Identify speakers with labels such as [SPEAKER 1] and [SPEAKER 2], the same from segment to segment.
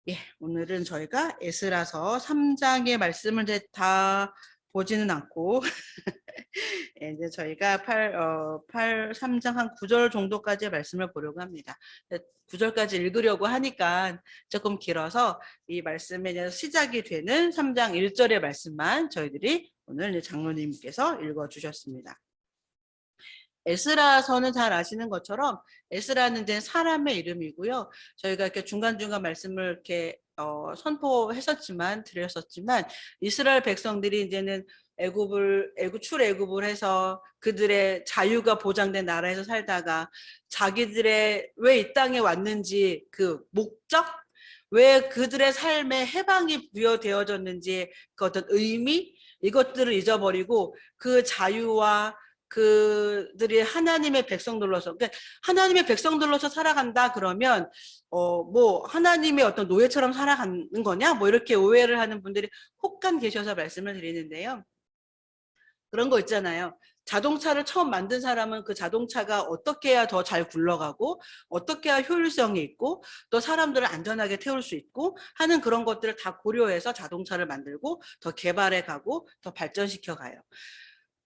[SPEAKER 1] 예, 오늘은 저희가 에스라서 3장의 말씀을 이제 다 보지는 않고 예, 이제 저희가 3장 한 9절 정도까지의 말씀을 보려고 합니다. 9절까지 읽으려고 하니까 조금 길어서 이 말씀에 이제 시작이 되는 3장 1절의 말씀만 저희들이 오늘 장로님께서 읽어주셨습니다. 에스라서는 잘 아시는 것처럼 에스라는 이제 사람의 이름이고요. 저희가 이렇게 중간중간 말씀을 이렇게 선포했었지만 드렸었지만 이스라엘 백성들이 이제는 출애굽을 해서 그들의 자유가 보장된 나라에서 살다가 자기들의 왜 이 땅에 왔는지 그 목적, 왜 그들의 삶에 해방이 부여되어졌는지 그 어떤 의미, 이것들을 잊어버리고 그 자유와 그들이 하나님의 백성들로서, 그러니까 하나님의 백성들로서 살아간다 그러면 뭐 하나님의 어떤 노예처럼 살아가는 거냐, 뭐 이렇게 오해를 하는 분들이 혹간 계셔서 말씀을 드리는데요. 그런 거 있잖아요. 자동차를 처음 만든 사람은 그 자동차가 어떻게 해야 더 잘 굴러가고 어떻게 해야 효율성이 있고 또 사람들을 안전하게 태울 수 있고 하는 그런 것들을 다 고려해서 자동차를 만들고 더 개발해 가고 더 발전시켜 가요.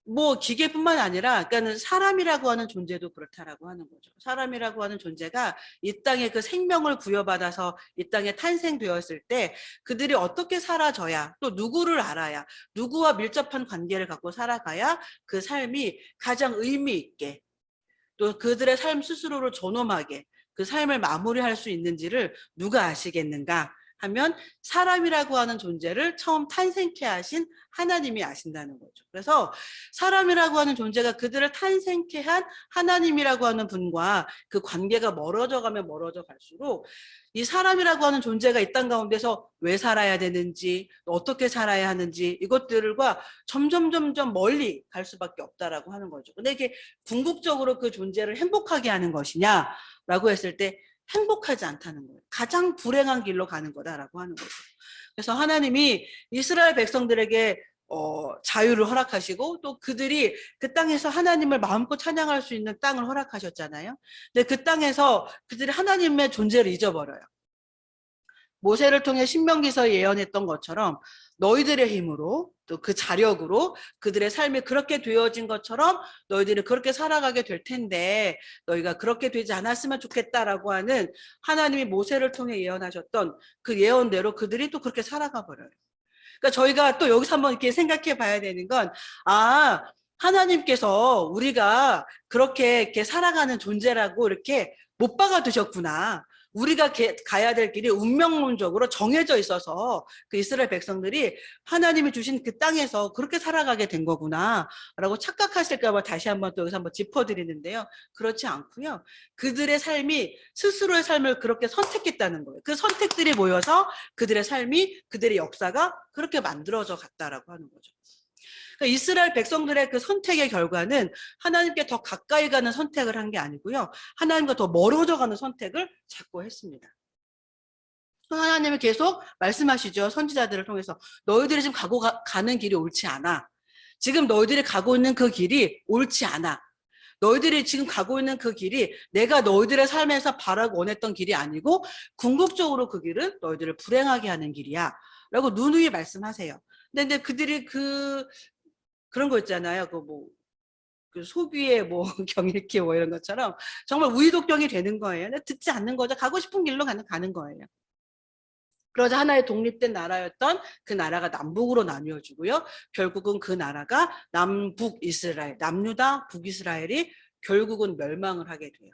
[SPEAKER 1] 뭐 기계뿐만 아니라 그러니까는 사람이라고 하는 존재도 그렇다라고 하는 거죠. 사람이라고 하는 존재가 이 땅에 그 생명을 부여받아서 이 땅에 탄생되었을 때 그들이 어떻게 살아져야 또 누구를 알아야 누구와 밀접한 관계를 갖고 살아가야 그 삶이 가장 의미 있게 또 그들의 삶 스스로를 존엄하게 그 삶을 마무리할 수 있는지를 누가 아시겠는가 하면 사람이라고 하는 존재를 처음 탄생케 하신 하나님이 아신다는 거죠. 그래서 사람이라고 하는 존재가 그들을 탄생케 한 하나님이라고 하는 분과 그 관계가 멀어져 가면 멀어져 갈수록 이 사람이라고 하는 존재가 이 땅 가운데서 왜 살아야 되는지 어떻게 살아야 하는지 이것들과 점점 멀리 갈 수밖에 없다라고 하는 거죠. 근데 이게 궁극적으로 그 존재를 행복하게 하는 것이냐라고 했을 때 행복하지 않다는 거예요. 가장 불행한 길로 가는 거다라고 하는 거죠. 그래서 하나님이 이스라엘 백성들에게 자유를 허락하시고 또 그들이 그 땅에서 하나님을 마음껏 찬양할 수 있는 땅을 허락하셨잖아요. 근데 그 땅에서 그들이 하나님의 존재를 잊어버려요. 모세를 통해 신명기서 예언했던 것처럼 너희들의 힘으로 또 그 자력으로 그들의 삶이 그렇게 되어진 것처럼 너희들이 그렇게 살아가게 될 텐데 너희가 그렇게 되지 않았으면 좋겠다라고 하는 하나님이 모세를 통해 예언하셨던 그 예언대로 그들이 또 그렇게 살아가 버려요. 그러니까 저희가 또 여기서 한번 이렇게 생각해 봐야 되는 건 하나님께서 우리가 그렇게 이렇게 살아가는 존재라고 이렇게 못 박아 두셨구나. 우리가 가야 될 길이 운명론적으로 정해져 있어서 그 이스라엘 백성들이 하나님이 주신 그 땅에서 그렇게 살아가게 된 거구나 라고 착각하실까 봐 다시 한번 또 여기서 한번 짚어드리는데요. 그렇지 않고요. 그들의 삶이 스스로의 삶을 그렇게 선택했다는 거예요. 그 선택들이 모여서 그들의 삶이 그들의 역사가 그렇게 만들어져 갔다라고 하는 거죠. 그러니까 이스라엘 백성들의 그 선택의 결과는 하나님께 더 가까이 가는 선택을 한 게 아니고요. 하나님과 더 멀어져 가는 선택을 자꾸 했습니다. 하나님이 계속 말씀하시죠. 선지자들을 통해서. 너희들이 지금 가는 길이 옳지 않아. 지금 너희들이 가고 있는 그 길이 옳지 않아. 너희들이 지금 가고 있는 그 길이 내가 너희들의 삶에서 바라고 원했던 길이 아니고 궁극적으로 그 길은 너희들을 불행하게 하는 길이야. 라고 누누이 말씀하세요. 근데 그들이 그런 거 있잖아요. 그 소귀의 뭐 경읽기 뭐 이런 것처럼 정말 우유독경이 되는 거예요. 듣지 않는 거죠. 가고 싶은 길로 가는 거예요. 그러자 하나의 독립된 나라였던 그 나라가 남북으로 나뉘어지고요. 결국은 그 나라가 남북 이스라엘, 남유다, 북이스라엘이 결국은 멸망을 하게 돼요.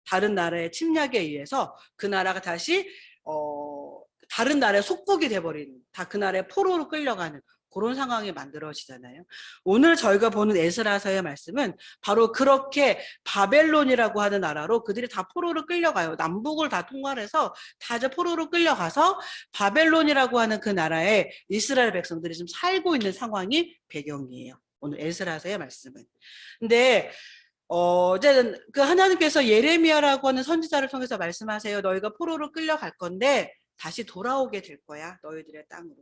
[SPEAKER 1] 다른 나라의 침략에 의해서 그 나라가 다시 다른 나라의 속국이 돼버리는, 다 그 나라의 포로로 끌려가는 그런 상황이 만들어지잖아요. 오늘 저희가 보는 에스라서의 말씀은 바로 그렇게 바벨론이라고 하는 나라로 그들이 다 포로로 끌려가요. 남북을 다 통과해서 다 이제 포로로 끌려가서 바벨론이라고 하는 그 나라에 이스라엘 백성들이 지금 살고 있는 상황이 배경이에요. 오늘 에스라서의 말씀은. 근데 이제 그 하나님께서 예레미야라고 하는 선지자를 통해서 말씀하세요. 너희가 포로로 끌려갈 건데 다시 돌아오게 될 거야. 너희들의 땅으로.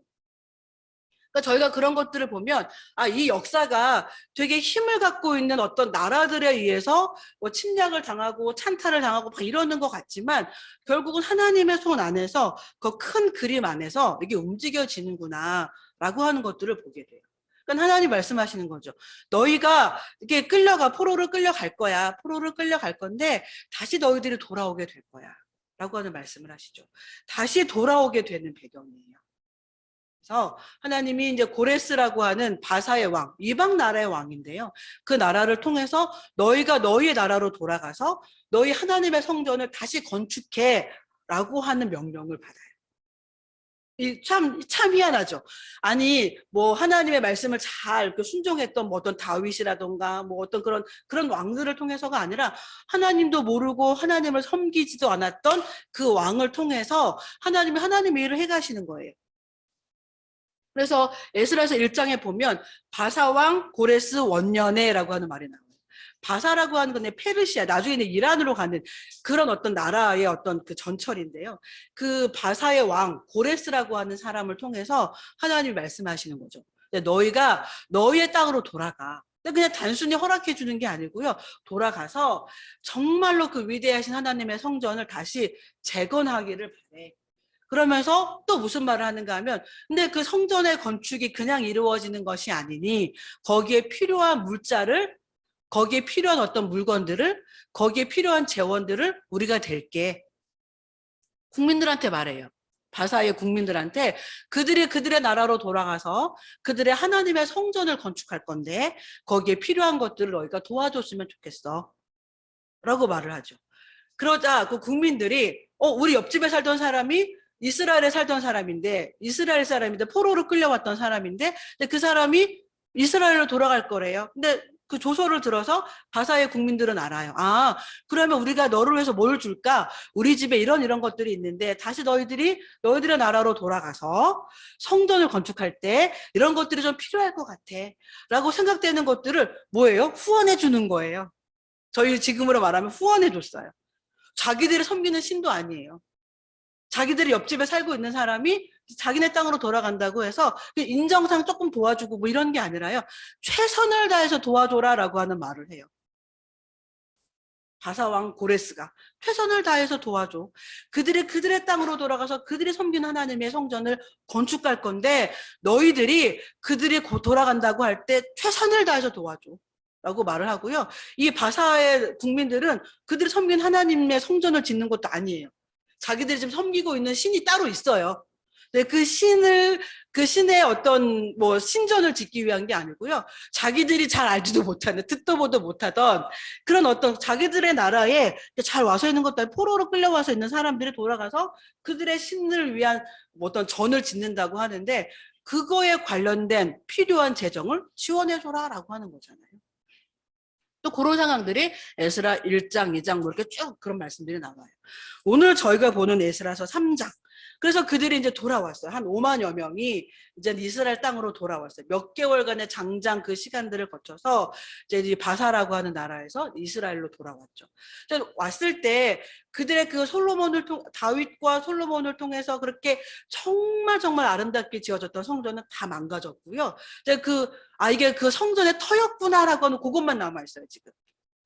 [SPEAKER 1] 그러니까 저희가 그런 것들을 보면 이 역사가 되게 힘을 갖고 있는 어떤 나라들에 의해서 뭐 침략을 당하고 찬탈을 당하고 막 이러는 것 같지만 결국은 하나님의 손 안에서 그 큰 그림 안에서 이게 움직여지는구나 라고 하는 것들을 보게 돼요. 그러니까 하나님 말씀하시는 거죠. 너희가 이렇게 포로를 끌려갈 거야. 포로를 끌려갈 건데 다시 너희들이 돌아오게 될 거야 라고 하는 말씀을 하시죠. 다시 돌아오게 되는 배경이에요. 그래서 하나님이 이제 고레스라고 하는 바사의 왕, 이방 나라의 왕인데요. 그 나라를 통해서 너희가 너희의 나라로 돌아가서 너희 하나님의 성전을 다시 건축해 라고 하는 명령을 받아요. 참 희한하죠. 아니, 뭐, 하나님의 말씀을 잘 순종했던 뭐 어떤 다윗이라던가 뭐 어떤 그런 왕들을 통해서가 아니라 하나님도 모르고 하나님을 섬기지도 않았던 그 왕을 통해서 하나님의 일을 해가시는 거예요. 그래서 에스라서 1장에 보면 바사왕 고레스 원년에라고 하는 말이 나와요. 바사라고 하는 건 페르시아, 나중에는 이란으로 가는 그런 어떤 나라의 어떤 그 전철인데요. 그 바사의 왕 고레스라고 하는 사람을 통해서 하나님이 말씀하시는 거죠. 너희가 너희의 땅으로 돌아가. 그냥 단순히 허락해 주는 게 아니고요. 돌아가서 정말로 그 위대하신 하나님의 성전을 다시 재건하기를 바래. 그러면서 또 무슨 말을 하는가 하면 근데 그 성전의 건축이 그냥 이루어지는 것이 아니니 거기에 필요한 물자를 거기에 필요한 어떤 물건들을 거기에 필요한 재원들을 우리가 댈게. 국민들한테 말해요. 바사의 국민들한테 그들의 나라로 돌아가서 그들의 하나님의 성전을 건축할 건데 거기에 필요한 것들을 너희가 도와줬으면 좋겠어 라고 말을 하죠. 그러자 그 국민들이 우리 옆집에 살던 사람이 이스라엘에 살던 사람인데 이스라엘 사람인데 포로로 끌려왔던 사람인데 근데 그 사람이 이스라엘로 돌아갈 거래요. 근데 그 조서를 들어서 바사의 국민들은 알아요. 그러면 우리가 너를 위해서 뭘 줄까? 우리 집에 이런 것들이 있는데 다시 너희들의 나라로 돌아가서 성전을 건축할 때 이런 것들이 좀 필요할 것 같아 라고 생각되는 것들을 뭐예요? 후원해 주는 거예요. 저희 지금으로 말하면 후원해 줬어요. 자기들이 섬기는 신도 아니에요. 자기들이 옆집에 살고 있는 사람이 자기네 땅으로 돌아간다고 해서 인정상 조금 도와주고 뭐 이런 게 아니라요. 최선을 다해서 도와줘라라고 하는 말을 해요. 바사왕 고레스가 최선을 다해서 도와줘. 그들의 땅으로 돌아가서 그들이 섬기는 하나님의 성전을 건축할 건데 너희들이 그들이 돌아간다고 할 때 최선을 다해서 도와줘. 라고 말을 하고요. 이 바사의 국민들은 그들이 섬긴 하나님의 성전을 짓는 것도 아니에요. 자기들이 지금 섬기고 있는 신이 따로 있어요. 그 신의 어떤 뭐 신전을 짓기 위한 게 아니고요. 자기들이 잘 알지도 못하는, 듣도 보도 못하던 그런 어떤 자기들의 나라에 잘 와서 있는 것도 포로로 끌려와서 있는 사람들이 돌아가서 그들의 신을 위한 어떤 전을 짓는다고 하는데 그거에 관련된 필요한 재정을 지원해줘라라고 하는 거잖아요. 또 그런 상황들이 에스라 1장, 2장 뭐 이렇게 쭉 그런 말씀들이 나와요. 오늘 저희가 보는 에스라서 3장. 그래서 그들이 이제 돌아왔어요. 한 5만여 명이 이제 이스라엘 땅으로 돌아왔어요. 몇 개월간의 장장 그 시간들을 거쳐서 이제 바사라고 하는 나라에서 이스라엘로 돌아왔죠. 왔을 때 그들의 그 다윗과 솔로몬을 통해서 그렇게 정말 아름답게 지어졌던 성전은 다 망가졌고요. 이게 그 성전의 터였구나라고 하는 그것만 남아있어요, 지금.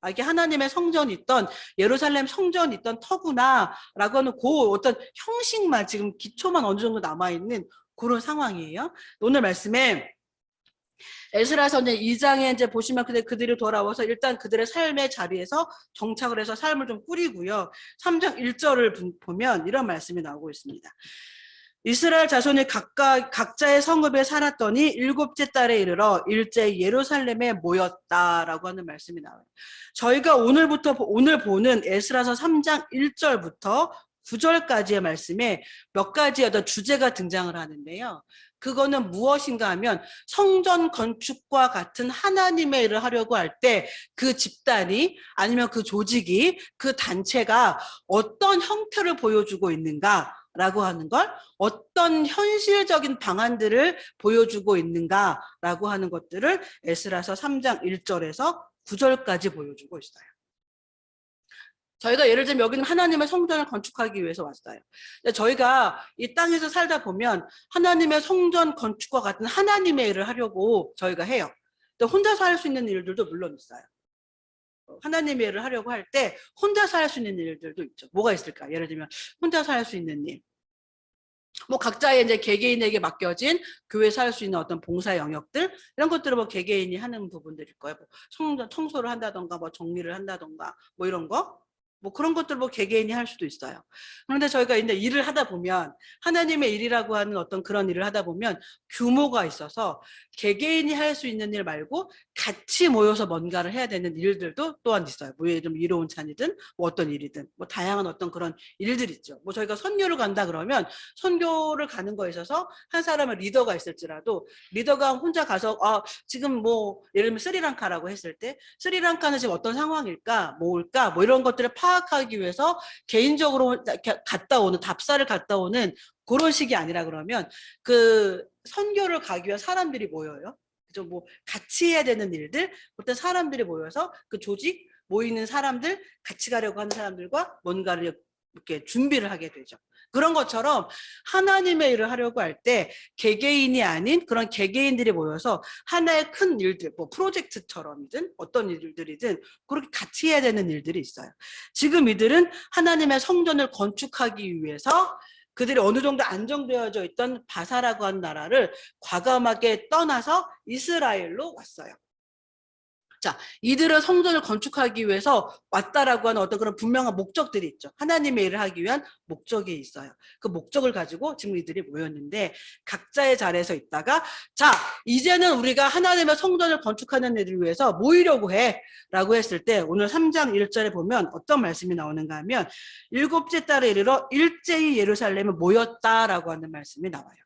[SPEAKER 1] 이게 하나님의 성전이 있던 예루살렘 성전이 있던 터구나라고 하는 그 어떤 형식만 지금 기초만 어느 정도 남아있는 그런 상황이에요. 오늘 말씀에 에스라서 2장에 이제 보시면 그들이 돌아와서 일단 그들의 삶의 자리에서 정착을 해서 삶을 좀 꾸리고요. 3장 1절을 보면 이런 말씀이 나오고 있습니다. 이스라엘 자손이 각자의 성읍에 살았더니 7째 달에 이르러 일제 예루살렘에 모였다라고 하는 말씀이 나와요. 저희가 오늘 보는 에스라서 3장 1절부터 9절까지의 말씀에 몇 가지의 어떤 주제가 등장을 하는데요. 그거는 무엇인가 하면 성전 건축과 같은 하나님의 일을 하려고 할 때 그 집단이 아니면 그 조직이 그 단체가 어떤 형태를 보여주고 있는가라고 하는 걸 어떤 현실적인 방안들을 보여주고 있는가라고 하는 것들을 에스라서 3장 1절에서 9절까지 보여주고 있어요. 저희가 예를 들면 여기는 하나님의 성전을 건축하기 위해서 왔어요. 근데 저희가 이 땅에서 살다 보면 하나님의 성전 건축과 같은 하나님의 일을 하려고 저희가 해요. 근데 혼자서 할 수 있는 일들도 물론 있어요. 하나님의 일을 하려고 할 때 혼자서 할 수 있는 일들도 있죠. 뭐가 있을까? 예를 들면 혼자서 할 수 있는 일. 뭐 각자의 이제 개개인에게 맡겨진 교회에서 할 수 있는 어떤 봉사 영역들 이런 것들을 뭐 개개인이 하는 부분들일 거예요. 뭐 성전 청소를 한다던가 뭐 정리를 한다던가 뭐 이런 거. 뭐 그런 것들 뭐 개개인이 할 수도 있어요. 그런데 저희가 이제 일을 하다 보면 하나님의 일이라고 하는 어떤 그런 일을 하다 보면 규모가 있어서 개개인이 할 수 있는 일 말고 같이 모여서 뭔가를 해야 되는 일들도 또한 있어요. 뭐 예를 들면 이로운 찬이든 뭐 어떤 일이든 뭐 다양한 어떤 그런 일들이 있죠. 뭐 저희가 선교를 간다 그러면 선교를 가는 거에 있어서 한 사람의 리더가 있을지라도 리더가 혼자 가서 지금 뭐 예를 들면 스리랑카라고 했을 때 스리랑카는 지금 어떤 상황일까 뭘까 뭐 이런 것들을 파악하기 위해서 개인적으로 갔다 오는 답사를 갔다 오는 그런 식이 아니라 그러면 그 선교를 가기 위한 사람들이 모여요. 그죠? 뭐 같이 해야 되는 일들, 그때 사람들이 모여서 그 조직 모이는 사람들, 같이 가려고 하는 사람들과 뭔가를 이렇게 준비를 하게 되죠. 그런 것처럼 하나님의 일을 하려고 할 때 개개인이 아닌 그런 개개인들이 모여서 하나의 큰 일들, 뭐 프로젝트처럼이든 어떤 일들이든 그렇게 같이 해야 되는 일들이 있어요. 지금 이들은 하나님의 성전을 건축하기 위해서 그들이 어느 정도 안정되어져 있던 바사라고 하는 나라를 과감하게 떠나서 이스라엘로 왔어요. 자, 이들은 성전을 건축하기 위해서 왔다라고 하는 어떤 그런 분명한 목적들이 있죠. 하나님의 일을 하기 위한 목적이 있어요. 그 목적을 가지고 지금 이들이 모였는데 각자의 자리에서 있다가 자, 이제는 우리가 하나님의 성전을 건축하는 일을 위해서 모이려고 해 라고 했을 때 오늘 3장 1절에 보면 어떤 말씀이 나오는가 하면 일곱째 달에 이르러 일제히 예루살렘에 모였다라고 하는 말씀이 나와요.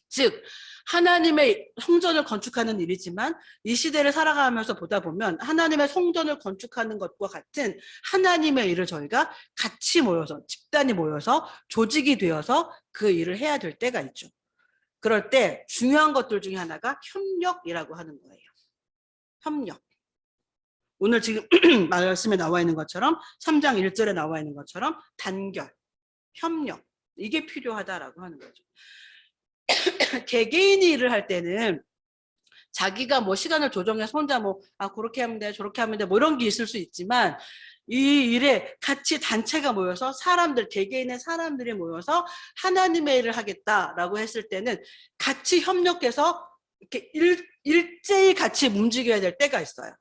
[SPEAKER 1] 즉 하나님의 성전을 건축하는 일이지만 이 시대를 살아가면서 보다 보면 하나님의 성전을 건축하는 것과 같은 하나님의 일을 저희가 같이 모여서 집단이 모여서 조직이 되어서 그 일을 해야 될 때가 있죠. 그럴 때 중요한 것들 중에 하나가 협력이라고 하는 거예요. 협력. 오늘 지금 말씀에 나와 있는 것처럼 3장 1절에 나와 있는 것처럼 단결, 협력 이게 필요하다라고 하는 거죠. 개개인이 일을 할 때는 자기가 뭐 시간을 조정해서 혼자 뭐 그렇게 하면 돼 저렇게 하면 돼 뭐 이런 게 있을 수 있지만 이 일에 같이 단체가 모여서 사람들 개개인의 사람들이 모여서 하나님의 일을 하겠다라고 했을 때는 같이 협력해서 이렇게 일제히 같이 움직여야 될 때가 있어요.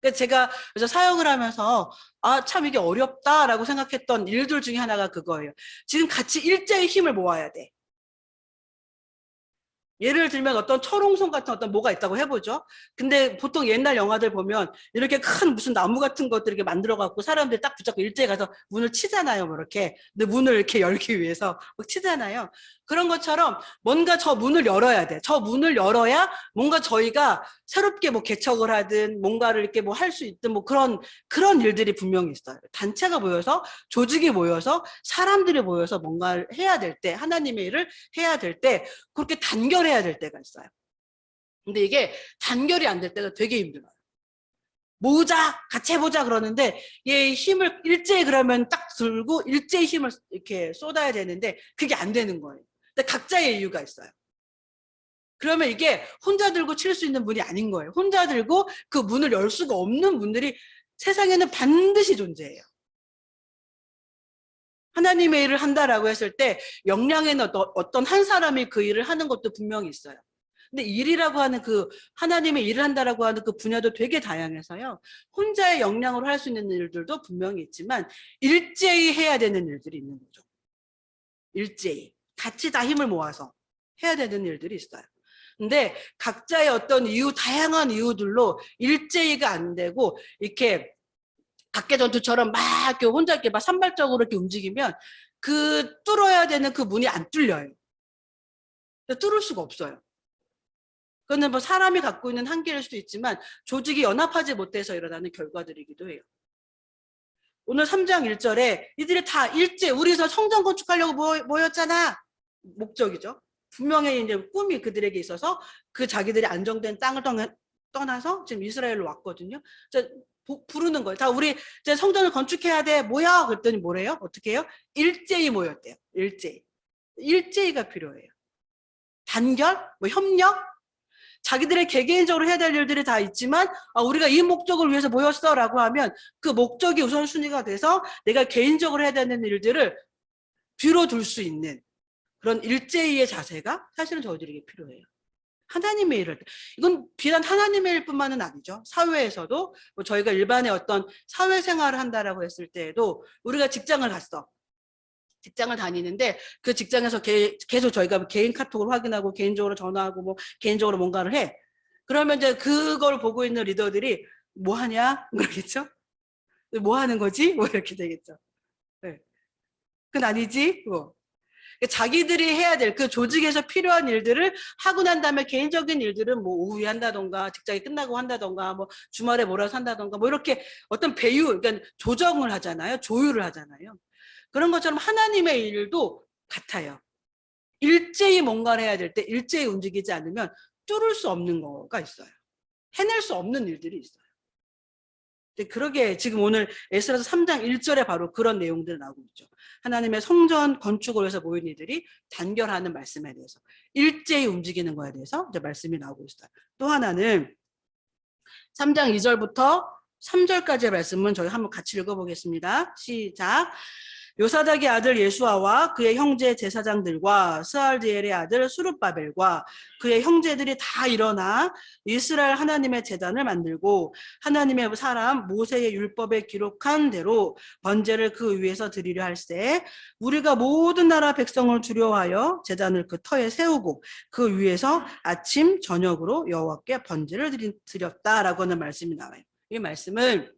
[SPEAKER 1] 그러니까 제가 그래서 사역을 하면서 참 이게 어렵다라고 생각했던 일들 중에 하나가 그거예요. 지금 같이 일제히 힘을 모아야 돼. 예를 들면 어떤 철옹성 같은 어떤 뭐가 있다고 해보죠. 근데 보통 옛날 영화들 보면 이렇게 큰 무슨 나무 같은 것들 이렇게 만들어 갖고 사람들이 딱 붙잡고 일제히 가서 문을 치잖아요. 뭐 이렇게. 근데 문을 이렇게 열기 위해서 막 치잖아요. 그런 것처럼 뭔가 저 문을 열어야 돼. 저 문을 열어야 뭔가 저희가 새롭게 뭐 개척을 하든 뭔가를 이렇게 뭐 할 수 있든 뭐 그런 일들이 분명히 있어요. 단체가 모여서 조직이 모여서 사람들이 모여서 뭔가를 해야 될 때 하나님의 일을 해야 될 때 그렇게 단결해야 될 때가 있어요. 근데 이게 단결이 안 될 때가 되게 힘들어요. 모으자, 같이 해보자 그러는데 얘 힘을 일제히 그러면 딱 들고 일제히 힘을 이렇게 쏟아야 되는데 그게 안 되는 거예요. 근데 각자의 이유가 있어요. 그러면 이게 혼자 들고 칠 수 있는 분이 아닌 거예요. 혼자 들고 그 문을 열 수가 없는 분들이 세상에는 반드시 존재해요. 하나님의 일을 한다라고 했을 때 역량에는 어떤 한 사람이 그 일을 하는 것도 분명히 있어요. 근데 일이라고 하는 그 하나님의 일을 한다라고 하는 그 분야도 되게 다양해서요. 혼자의 역량으로 할 수 있는 일들도 분명히 있지만 일제히 해야 되는 일들이 있는 거죠. 일제히 같이 다 힘을 모아서 해야 되는 일들이 있어요. 근데 각자의 어떤 이유, 다양한 이유들로 일제히가 안 되고 이렇게 각계 전투처럼 막 이렇게 혼자 이렇게 막 산발적으로 이렇게 움직이면 그 뚫어야 되는 그 문이 안 뚫려요. 뚫을 수가 없어요. 그거는 뭐 사람이 갖고 있는 한계일 수도 있지만 조직이 연합하지 못해서 일어나는 결과들이기도 해요. 오늘 3장 1절에 이들이 다 일제 우리서 성전 건축하려고 모였잖아. 목적이죠. 분명히 이제 꿈이 그들에게 있어서 그 자기들이 안정된 땅을 떠나서 지금 이스라엘로 왔거든요. 부르는 거예요. 다 우리 이제 성전을 건축해야 돼. 모여. 그랬더니 뭐래요? 어떻게 해요? 일제히 모였대요. 일제히. 일제히가 필요해요. 단결, 뭐 협력, 자기들의 개개인적으로 해야 될 일들이 다 있지만 우리가 이 목적을 위해서 모였어라고 하면 그 목적이 우선순위가 돼서 내가 개인적으로 해야 되는 일들을 뒤로 둘 수 있는 그런 일제히의 자세가 사실은 저희들에게 필요해요. 하나님의 일을 이건 비단 하나님의 일뿐만은 아니죠. 사회에서도 뭐 저희가 일반의 어떤 사회생활을 한다라고 했을 때에도 우리가 직장을 갔어. 직장을 다니는데 그 직장에서 계속 저희가 개인 카톡을 확인하고 개인적으로 전화하고 뭐 개인적으로 뭔가를 해. 그러면 이제 그걸 보고 있는 리더들이 뭐 하냐? 그러겠죠? 뭐 하는 거지? 뭐 이렇게 되겠죠. 네. 그건 아니지? 뭐. 자기들이 해야 될 그 조직에서 필요한 일들을 하고 난 다음에 개인적인 일들은 뭐 오후에 한다던가 직장이 끝나고 한다던가 뭐 주말에 몰아서 한다던가 뭐 이렇게 어떤 배유, 그러니까 조정을 하잖아요. 조율을 하잖아요. 그런 것처럼 하나님의 일도 같아요. 일제히 뭔가를 해야 될 때 일제히 움직이지 않으면 뚫을 수 없는 거가 있어요. 해낼 수 없는 일들이 있어요. 그러게 지금 오늘 에스라서 3장 1절에 바로 그런 내용들이 나오고 있죠. 하나님의 성전 건축을 위해서 모인 이들이 단결하는 말씀에 대해서 일제히 움직이는 거에 대해서 이제 말씀이 나오고 있어요. 또 하나는 3장 2절부터 3절까지의 말씀은 저희 한번 같이 읽어보겠습니다. 시작. 요사닥의 아들 예수아와 그의 형제 제사장들과 스알디엘의 아들 수룹바벨과 그의 형제들이 다 일어나 이스라엘 하나님의 제단을 만들고 하나님의 사람 모세의 율법에 기록한 대로 번제를 그 위에서 드리려 할세 우리가 모든 나라 백성을 두려워하여 제단을 그 터에 세우고 그 위에서 아침 저녁으로 여호와께 번제를 드렸다라고 하는 말씀이 나와요. 이 말씀을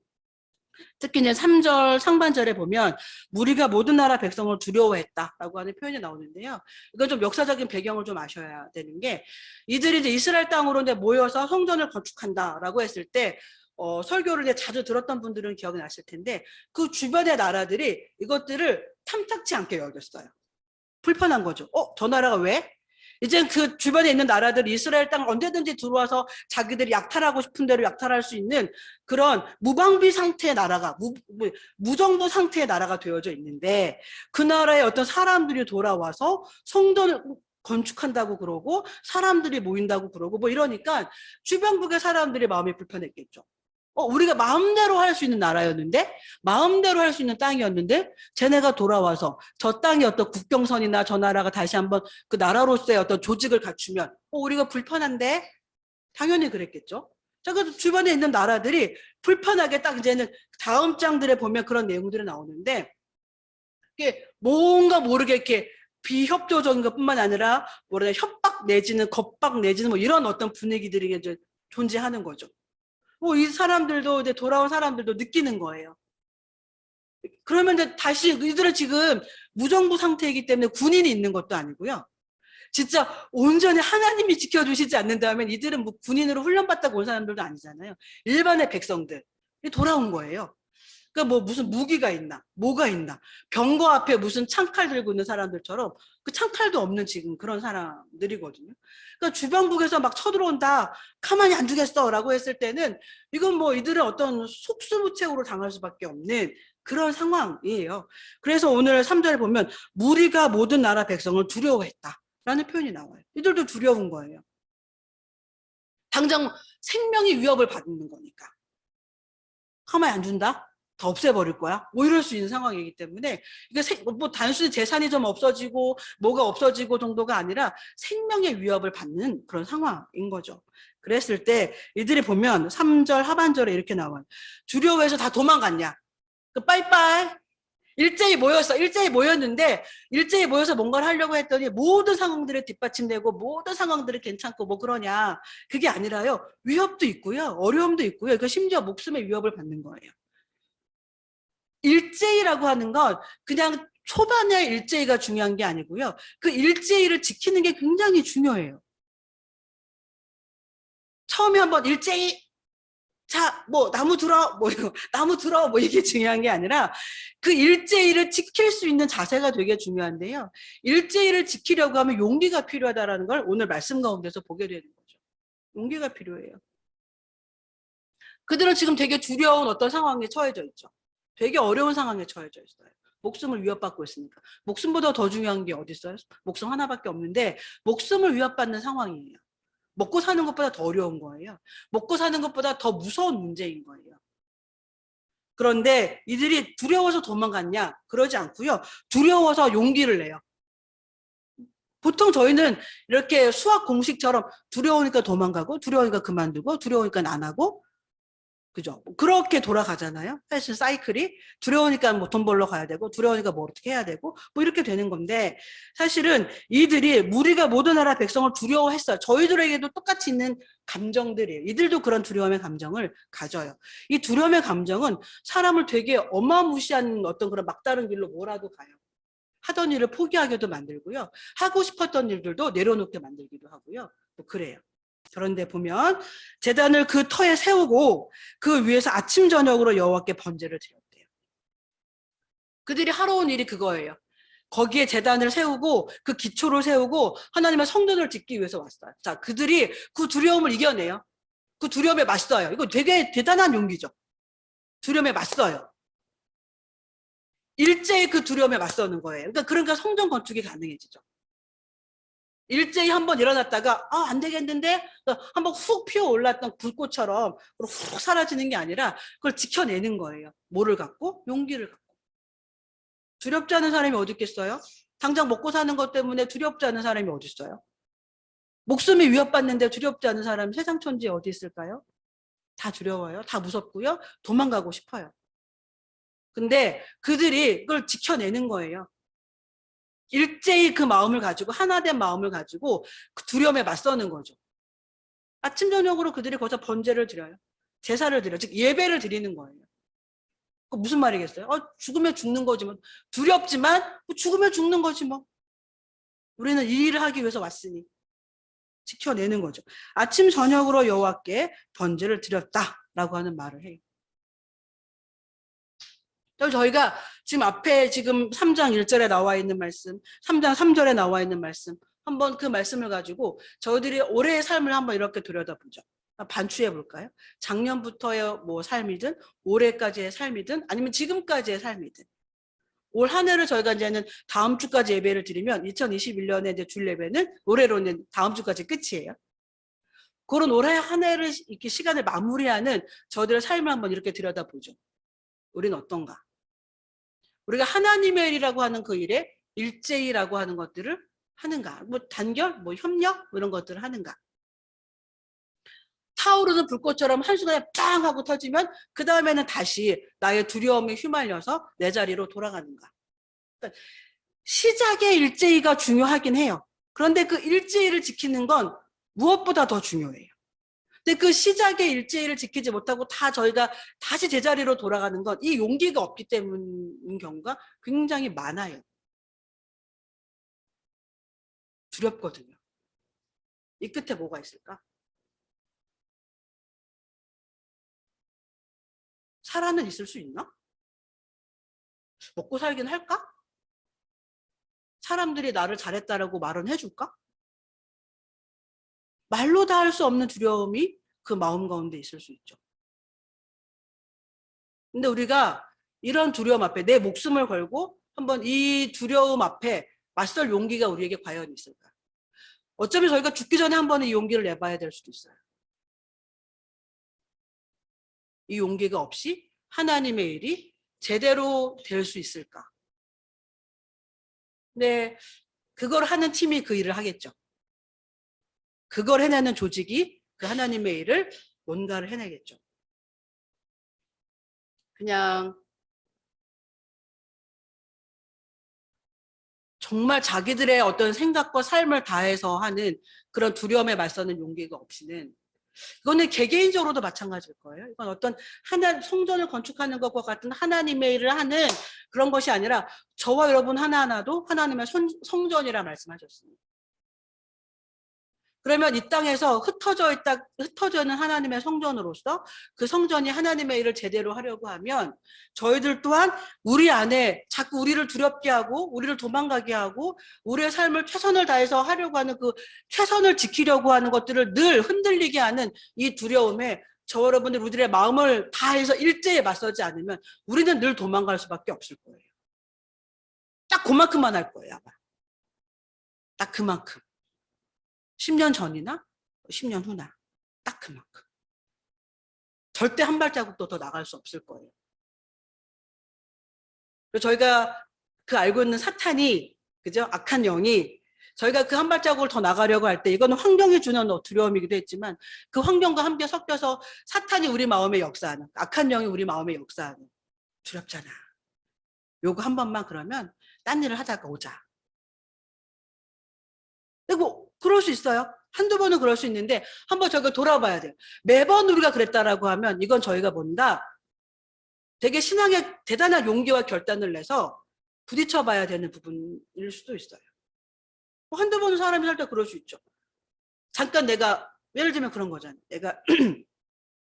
[SPEAKER 1] 특히 이제 3절 상반절에 보면 우리가 모든 나라 백성을 두려워했다라고 하는 표현이 나오는데요. 이건 좀 역사적인 배경을 좀 아셔야 되는 게 이들이 이제 이스라엘 땅으로 이제 모여서 성전을 건축한다라고 했을 때 설교를 이제 자주 들었던 분들은 기억이 나실 텐데 그 주변의 나라들이 이것들을 탐탁치 않게 여겼어요. 불편한 거죠. 저 나라가 왜? 이제 그 주변에 있는 나라들 이스라엘 땅 언제든지 들어와서 자기들이 약탈하고 싶은 대로 약탈할 수 있는 그런 무방비 상태의 나라가 무정부 상태의 나라가 되어져 있는데 그 나라에 어떤 사람들이 돌아와서 성전을 건축한다고 그러고 사람들이 모인다고 그러고 뭐 이러니까 주변국의 사람들이 마음이 불편했겠죠. 우리가 마음대로 할 수 있는 나라였는데 마음대로 할 수 있는 땅이었는데 쟤네가 돌아와서 저 땅의 어떤 국경선이나 저 나라가 다시 한번 그 나라로서의 어떤 조직을 갖추면 우리가 불편한데 당연히 그랬겠죠. 자, 그래서 주변에 있는 나라들이 불편하게 딱 이제는 다음 장들에 보면 그런 내용들이 나오는데 이게 뭔가 모르게 이렇게 비협조적인 것뿐만 아니라 뭐라 협박 내지는 겁박 내지는 뭐 이런 어떤 분위기들이 이제 존재하는 거죠. 이 사람들도 이제 돌아온 사람들도 느끼는 거예요. 그러면 이제 다시 이들은 지금 무정부 상태이기 때문에 군인이 있는 것도 아니고요. 진짜 온전히 하나님이 지켜주시지 않는다면 이들은 뭐 군인으로 훈련받다고 온 사람들도 아니잖아요. 일반의 백성들이 돌아온 거예요. 그러니까 뭐 무슨 무기가 있나, 뭐가 있나, 병거 앞에 무슨 창칼 들고 있는 사람들처럼 그 창칼도 없는 지금 그런 사람들이거든요. 그러니까 주변국에서 막 쳐들어온다, 가만히 안 두겠어라고 했을 때는 이건 뭐 이들은 어떤 속수무책으로 당할 수밖에 없는 그런 상황이에요. 그래서 오늘 3절에 보면 무리가 모든 나라 백성을 두려워했다라는 표현이 나와요. 이들도 두려운 거예요. 당장 생명의 위협을 받는 거니까. 가만히 안 준다? 다 없애버릴 거야? 뭐 이럴 수 있는 상황이기 때문에 이게 뭐 단순히 재산이 좀 없어지고 뭐가 없어지고 정도가 아니라 생명의 위협을 받는 그런 상황인 거죠. 그랬을 때 이들이 보면 3절 하반절에 이렇게 나와요. 두려워해서 다 도망갔냐? 빠이빠이. 일제히 모였어. 일제히 모였는데 일제히 모여서 뭔가를 하려고 했더니 모든 상황들이 뒷받침되고 모든 상황들이 괜찮고 뭐 그러냐. 그게 아니라요. 위협도 있고요. 어려움도 있고요. 그 심지어 목숨의 위협을 받는 거예요. 일제히라고 하는 건 그냥 초반에 일제히가 중요한 게 아니고요. 그 일제히를 지키는 게 굉장히 중요해요. 처음에 한번 일제히 자, 뭐 나무 들어, 뭐 이거 나무 들어, 뭐 이게 중요한 게 아니라 그 일제히를 지킬 수 있는 자세가 되게 중요한데요. 일제히를 지키려고 하면 용기가 필요하다라는 걸 오늘 말씀 가운데서 보게 되는 거죠. 용기가 필요해요. 그들은 지금 되게 두려운 어떤 상황에 처해져 있죠. 되게 어려운 상황에 처해져 있어요. 목숨을 위협받고 있으니까. 목숨보다 더 중요한 게 어디 있어요? 목숨 하나밖에 없는데 목숨을 위협받는 상황이에요. 먹고 사는 것보다 더 어려운 거예요. 먹고 사는 것보다 더 무서운 문제인 거예요. 그런데 이들이 두려워서 도망갔냐? 그러지 않고요. 두려워서 용기를 내요. 보통 저희는 이렇게 수학 공식처럼 두려우니까 도망가고 두려우니까 그만두고 두려우니까 안 하고 그죠? 그렇게 돌아가잖아요. 사실 사이클이 두려우니까 뭐 돈 벌러 가야 되고 두려우니까 뭐 어떻게 해야 되고 뭐 이렇게 되는 건데 사실은 이들이 무리가 모든 나라 백성을 두려워했어요. 저희들에게도 똑같이 있는 감정들이에요. 이들도 그런 두려움의 감정을 가져요. 이 두려움의 감정은 사람을 되게 어마무시한 어떤 그런 막다른 길로 몰아도 가요. 하던 일을 포기하게도 만들고요. 하고 싶었던 일들도 내려놓게 만들기도 하고요. 뭐 그래요. 그런데 보면 제단을 그 터에 세우고 그 위에서 아침 저녁으로 여호와께 번제를 드렸대요. 그들이 하러온 일이 그거예요. 거기에 제단을 세우고 그 기초를 세우고 하나님의 성전을 짓기 위해서 왔어요. 자, 그들이 그 두려움을 이겨내요. 그 두려움에 맞서요. 이거 되게 대단한 용기죠. 두려움에 맞서요. 일제히 그 두려움에 맞서는 거예요. 그러니까 성전 건축이 가능해지죠. 일제히 한번 일어났다가 안 되겠는데 한번 훅 피어올랐던 불꽃처럼 훅 사라지는 게 아니라 그걸 지켜내는 거예요. 뭐를 갖고? 용기를 갖고. 두렵지 않은 사람이 어디 있겠어요? 당장 먹고 사는 것 때문에 두렵지 않은 사람이 어디 있어요? 목숨이 위협받는데 두렵지 않은 사람이 세상 천지에 어디 있을까요? 다 두려워요. 다 무섭고요. 도망가고 싶어요. 근데 그들이 그걸 지켜내는 거예요. 일제히 그 마음을 가지고 하나된 마음을 가지고 그 두려움에 맞서는 거죠. 아침 저녁으로 그들이 거기서 번제를 드려요. 제사를 드려요. 즉 예배를 드리는 거예요. 그 무슨 말이겠어요? 죽으면 죽는 거지 뭐. 두렵지만 죽으면 죽는 거지 뭐. 우리는 이 일을 하기 위해서 왔으니 지켜내는 거죠. 아침 저녁으로 여호와께 번제를 드렸다라고 하는 말을 해요. 저희가 지금 앞에 지금 3장 1절에 나와 있는 말씀, 3장 3절에 나와 있는 말씀, 한번 그 말씀을 가지고 저희들이 올해의 삶을 한번 이렇게 들여다보죠. 반추해 볼까요? 작년부터의 뭐 삶이든 올해까지의 삶이든 아니면 지금까지의 삶이든 올 한 해를 저희가 이제는 다음 주까지 예배를 드리면 2021년에 이제 줄 예배는 올해로는 다음 주까지 끝이에요. 그런 올해 한 해를 이렇게 시간을 마무리하는 저희들의 삶을 한번 이렇게 들여다보죠. 우리는 어떤가? 우리가 하나님의 일이라고 하는 그 일에 일제히라고 하는 것들을 하는가? 뭐 단결, 뭐 협력 뭐 이런 것들을 하는가? 타오르는 불꽃처럼 한순간에 빵 하고 터지면 그 다음에는 다시 나의 두려움에 휘말려서 내 자리로 돌아가는가? 그러니까 시작의 일제히가 중요하긴 해요. 그런데 그 일제히를 지키는 건 무엇보다 더 중요해요. 근데 그 시작의 일제히를 지키지 못하고 다 저희가 다시 제자리로 돌아가는 건 이 용기가 없기 때문인 경우가 굉장히 많아요. 두렵거든요. 이 끝에 뭐가 있을까? 살아는 있을 수 있나? 먹고 살긴 할까? 사람들이 나를 잘했다라고 말은 해줄까? 말로 다 할 수 없는 두려움이 그 마음 가운데 있을 수 있죠. 근데 우리가 이런 두려움 앞에 내 목숨을 걸고 한번 이 두려움 앞에 맞설 용기가 우리에게 과연 있을까? 어차피 저희가 죽기 전에 한 번은 이 용기를 내봐야 될 수도 있어요. 이 용기가 없이 하나님의 일이 제대로 될 수 있을까? 근데 그걸 하는 팀이 그 일을 하겠죠. 그걸 해내는 조직이 그 하나님의 일을 뭔가를 해내겠죠. 그냥 정말 자기들의 어떤 생각과 삶을 다해서 하는 그런 두려움에 맞서는 용기가 없이는 이거는 개개인적으로도 마찬가지일 거예요. 이건 어떤 성전을 건축하는 것과 같은 하나님의 일을 하는 그런 것이 아니라 저와 여러분 하나하나도 하나님의 성전이라 말씀하셨습니다. 그러면 이 땅에서 흩어져 있는 하나님의 성전으로서 그 성전이 하나님의 일을 제대로 하려고 하면 저희들 또한 우리 안에 자꾸 우리를 두렵게 하고 우리를 도망가게 하고 우리의 삶을 최선을 다해서 하려고 하는 그 최선을 지키려고 하는 것들을 늘 흔들리게 하는 이 두려움에 저 여러분들 우리들의 마음을 다해서 일제에 맞서지 않으면 우리는 늘 도망갈 수밖에 없을 거예요. 딱 그만큼만 할 거예요, 아마. 딱 그만큼. 10년 전이나 10년 후나 딱 그만큼. 절대 한 발자국도 더 나갈 수 없을 거예요. 저희가 그 알고 있는 사탄이, 그죠? 악한 영이 저희가 그 한 발자국을 더 나가려고 할 때 이거는 환경이 주는 두려움이기도 했지만 그 환경과 함께 섞여서 사탄이 우리 마음에 역사하는, 악한 영이 우리 마음에 역사하는, 두렵잖아. 요거 한 번만 그러면 딴 일을 하다가 오자. 그리고 그럴 수 있어요. 한두 번은 그럴 수 있는데 한번 저희가 돌아봐야 돼요. 매번 우리가 그랬다라고 하면 이건 저희가 뭔가 되게 신앙에 대단한 용기와 결단을 내서 부딪혀 봐야 되는 부분일 수도 있어요. 한두 번은 사람이 살 때 그럴 수 있죠. 잠깐 내가, 예를 들면 그런 거잖아요. 내가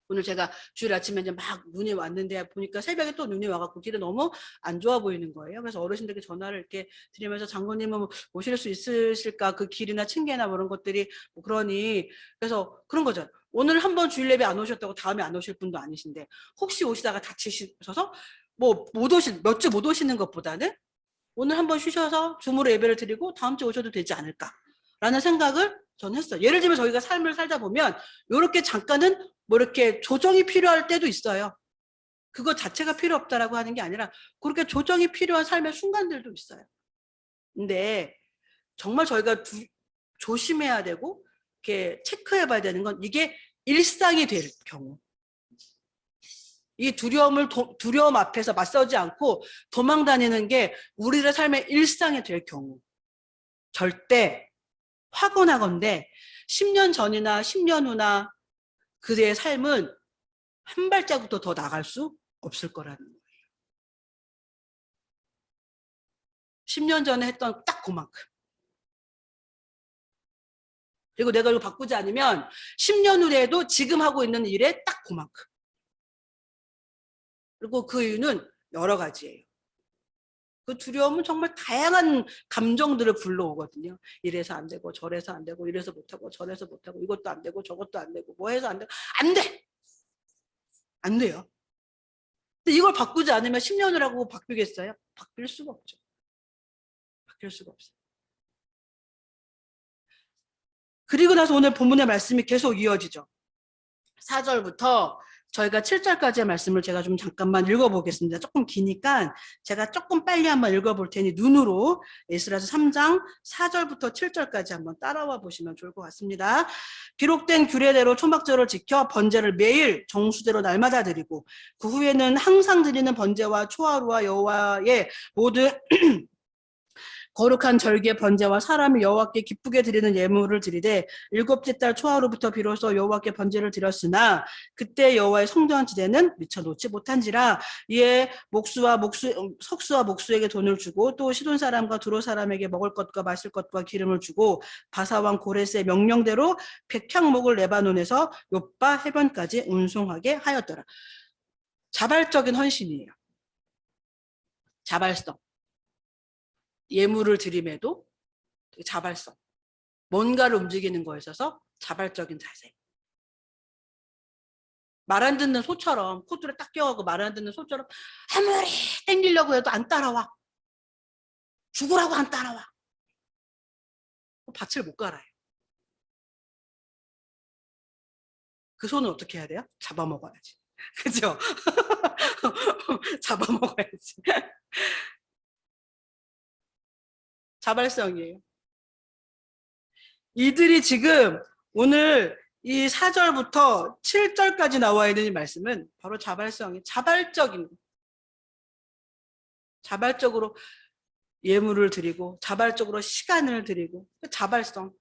[SPEAKER 1] 오늘 제가 주일 아침에 이제 막 눈이 왔는데 보니까 새벽에 또 눈이 와갖고 길이 너무 안 좋아 보이는 거예요. 그래서 어르신들께 전화를 이렇게 드리면서 장로님은 오실 수 있으실까? 그 길이나 층계나 뭐 이런 것들이 뭐 그러니. 그래서 그런 거죠. 오늘 한번 주일 예배 안 오셨다고 다음에 안 오실 분도 아니신데 혹시 오시다가 다치셔서 뭐 몇 주 못 오시는 것보다는 오늘 한번 쉬셔서 줌으로 예배를 드리고 다음 주에 오셔도 되지 않을까라는 생각을 저는 했어요. 예를 들면 저희가 삶을 살다 보면 이렇게 잠깐은 뭐 이렇게 조정이 필요할 때도 있어요. 그거 자체가 필요 없다라고 하는 게 아니라 그렇게 조정이 필요한 삶의 순간들도 있어요. 근데 정말 저희가 조심해야 되고 이렇게 체크해 봐야 되는 건 이게 일상이 될 경우, 이 두려움 앞에서 맞서지 않고 도망 다니는 게 우리의 삶의 일상이 될 경우, 절대 확언하건대 10년 전이나 10년 후나 그의 삶은 한 발자국도 더 나갈 수 없을 거라는 거예요. 10년 전에 했던 딱 그만큼. 그리고 내가 이거 바꾸지 않으면 10년 후에도 지금 하고 있는 일에 딱 그만큼. 그리고 그 이유는 여러 가지예요. 그 두려움은 정말 다양한 감정들을 불러오거든요. 이래서 안 되고 저래서 안 되고 이래서 못하고 저래서 못하고 이것도 안 되고 저것도 안 되고 뭐 해서 안 되고 안 돼! 안 돼요. 근데 이걸 바꾸지 않으면 10년을 하고 바뀌겠어요? 바뀔 수가 없죠. 바뀔 수가 없어요. 그리고 나서 오늘 본문의 말씀이 계속 이어지죠. 4절부터 저희가 7절까지의 말씀을 제가 좀 잠깐만 읽어보겠습니다. 조금 기니까 제가 조금 빨리 한번 읽어볼 테니 눈으로 에스라서 3장 4절부터 7절까지 한번 따라와 보시면 좋을 것 같습니다. 기록된 규례대로 초막절을 지켜 번제를 매일 정수대로 날마다 드리고 그 후에는 항상 드리는 번제와 초하루와 여호와의 모든 거룩한 절기의 번제와 사람이 여호와께 기쁘게 드리는 예물을 드리되 일곱째 달 초하루부터 비로소 여호와께 번제를 드렸으나 그때 여호와의 성전한 지대는 미처 놓지 못한지라. 이에 석수와 목수에게 돈을 주고 또 시돈 사람과 두로 사람에게 먹을 것과 마실 것과 기름을 주고 바사왕 고레스의 명령대로 백향목을 레바논에서 욥바 해변까지 운송하게 하였더라. 자발적인 헌신이에요. 자발성. 예물을 드림에도 자발성, 뭔가를 움직이는 거에 있어서 자발적인 자세. 말 안 듣는 소처럼 코줄에 딱 껴가고 말 안 듣는 소처럼 아무리 땡기려고 해도 안 따라와. 죽으라고 안 따라와. 밭을 못 갈아요. 그 손을 어떻게 해야 돼요? 잡아먹어야지. 그죠? 잡아먹어야지. 자발성이에요. 이들이 지금 오늘 이 4절부터 7절까지 나와 있는 이 말씀은 바로 자발적인, 자발적으로 예물을 드리고 자발적으로 시간을 드리고 자발성.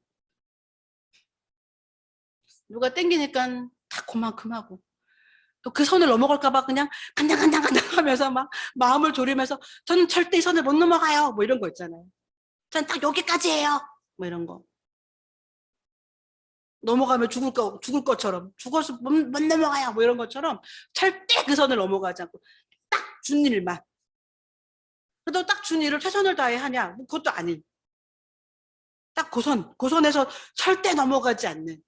[SPEAKER 1] 누가 땡기니까 다 그만큼 하고 또 그 선을 넘어갈까 봐 그냥 간당간당 하면서 막 마음을 졸이면서 저는 절대 이 선을 못 넘어가요 뭐 이런 거 있잖아요. 전 딱 여기까지예요 뭐 이런 거. 넘어가면 죽을 것처럼 죽어서 못 넘어가요 뭐 이런 것처럼 절대 그 선을 넘어가지 않고 딱 준 일만. 그래도 딱 준 일을 최선을 다해 하냐? 뭐 그것도 아닌. 딱 그 선에서 절대 넘어가지 않는.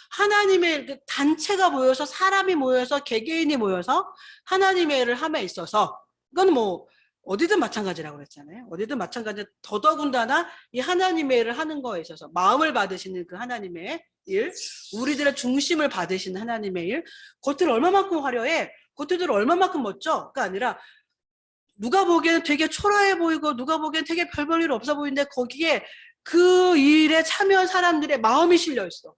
[SPEAKER 1] 하나님의 그 단체가 모여서 사람이 모여서 개개인이 모여서 하나님의 일을 함에 있어서 이건 뭐 어디든 마찬가지라고 그랬잖아요. 어디든 마찬가지. 더더군다나 이 하나님의 일을 하는 거에 있어서 마음을 받으시는 그 하나님의 일, 우리들의 중심을 받으시는 하나님의 일, 겉을 얼마만큼 화려해, 겉을 얼마만큼 멋져가 아니라 누가 보기에는 되게 초라해 보이고 누가 보기에는 되게 별 볼 일 없어 보이는데 거기에 그 일에 참여한 사람들의 마음이 실려 있어.